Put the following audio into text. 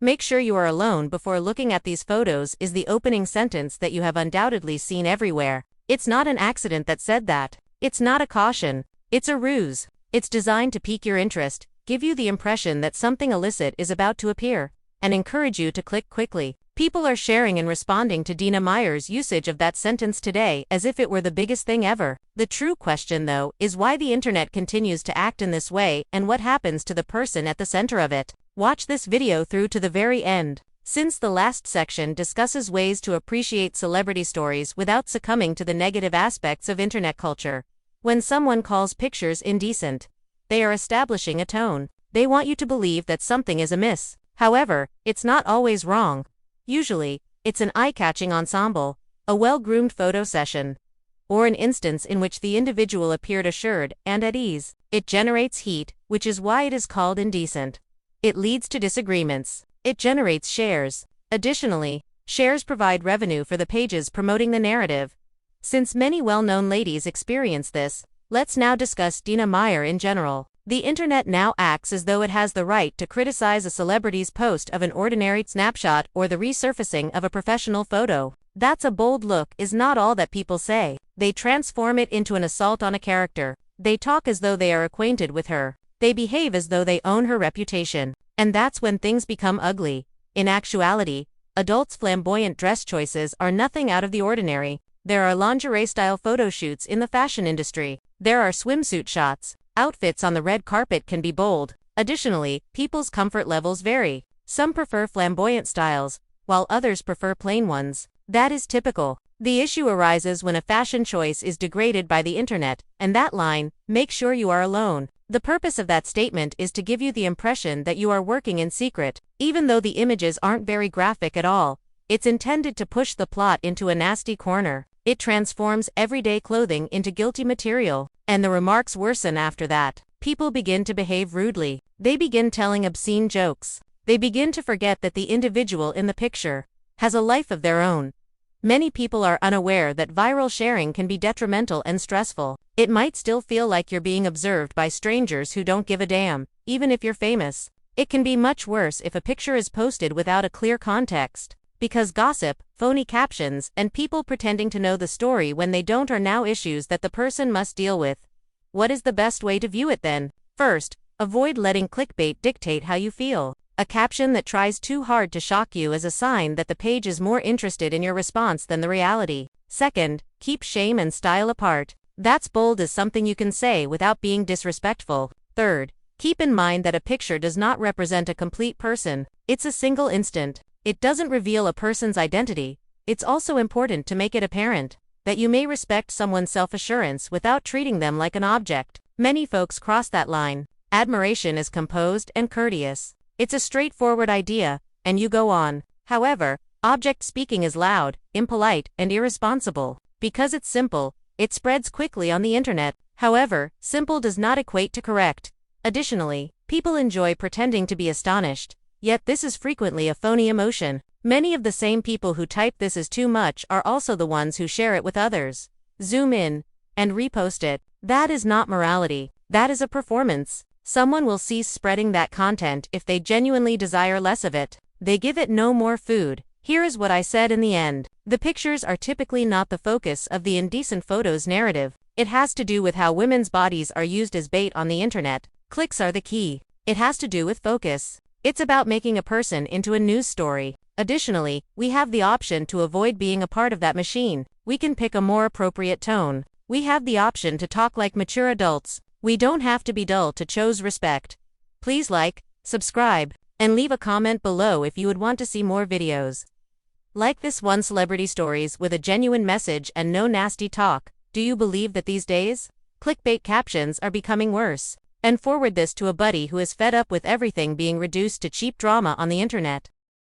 "Make sure you are alone before looking at these photos" is the opening sentence that you have undoubtedly seen everywhere. It's not an accident that said that. It's not a caution. It's a ruse. It's designed to pique your interest, give you the impression that something illicit is about to appear, and encourage you to click quickly. People are sharing and responding to Dina Meyer's usage of that sentence today as if it were the biggest thing ever. The true question, though, is why the internet continues to act in this way and what happens to the person at the center of it. Watch this video through to the very end, since the last section discusses ways to appreciate celebrity stories without succumbing to the negative aspects of internet culture. When someone calls pictures indecent, they are establishing a tone. They want you to believe that something is amiss. However, it's not always wrong. Usually, it's an eye-catching ensemble, a well-groomed photo session, or an instance in which the individual appeared assured and at ease. It generates heat, which is why it is called indecent. It leads to disagreements. It generates shares. Additionally, shares provide revenue for the pages promoting the narrative. Since many well-known ladies experience this, let's now discuss Dina Meyer in general. The internet now acts as though it has the right to criticize a celebrity's post of an ordinary snapshot or the resurfacing of a professional photo. "That's a bold look" is not all that people say. They transform it into an assault on a character. They talk as though they are acquainted with her. They behave as though they own her reputation. And that's when things become ugly. In actuality, adults' flamboyant dress choices are nothing out of the ordinary. There are lingerie-style photo shoots in the fashion industry. There are swimsuit shots. Outfits on the red carpet can be bold. Additionally, people's comfort levels vary. Some prefer flamboyant styles, while others prefer plain ones. That is typical. The issue arises when a fashion choice is degraded by the internet, and that line, "Make sure you are alone." The purpose of that statement is to give you the impression that you are working in secret. Even though the images aren't very graphic at all, it's intended to push the plot into a nasty corner. It transforms everyday clothing into guilty material, and the remarks worsen after that. People begin to behave rudely. They begin telling obscene jokes. They begin to forget that the individual in the picture has a life of their own. Many people are unaware that viral sharing can be detrimental and stressful. It might still feel like you're being observed by strangers who don't give a damn, even if you're famous. It can be much worse if a picture is posted without a clear context, because gossip, phony captions, and people pretending to know the story when they don't are now issues that the person must deal with. What is the best way to view it then? First, avoid letting clickbait dictate how you feel. A caption that tries too hard to shock you is a sign that the page is more interested in your response than the reality. Second, keep shame and style apart. "That's bold" is something you can say without being disrespectful. Third, keep in mind that a picture does not represent a complete person. It's a single instant. It doesn't reveal a person's identity. It's also important to make it apparent that you may respect someone's self-assurance without treating them like an object. Many folks cross that line. Admiration is composed and courteous. It's a straightforward idea, and you go on. However, object speaking is loud, impolite, and irresponsible. Because it's simple, it spreads quickly on the internet. However, simple does not equate to correct. Additionally, people enjoy pretending to be astonished, yet this is frequently a phony emotion. Many of the same people who type "this is too much" are also the ones who share it with others. Zoom in and repost it. That is not morality. That is a performance. Someone will cease spreading that content if they genuinely desire less of it. They give it no more food. Here is what I said in the end. The pictures are typically not the focus of the indecent photos narrative. It has to do with how women's bodies are used as bait on the internet. Clicks are the key. It has to do with focus. It's about making a person into a news story. Additionally, we have the option to avoid being a part of that machine. We can pick a more appropriate tone. We have the option to talk like mature adults. We don't have to be dull to choose respect. Please like, subscribe, and leave a comment below if you would want to see more videos like this one: celebrity stories with a genuine message and no nasty talk. Do you believe that these days, clickbait captions are becoming worse? And forward this to a buddy who is fed up with everything being reduced to cheap drama on the internet.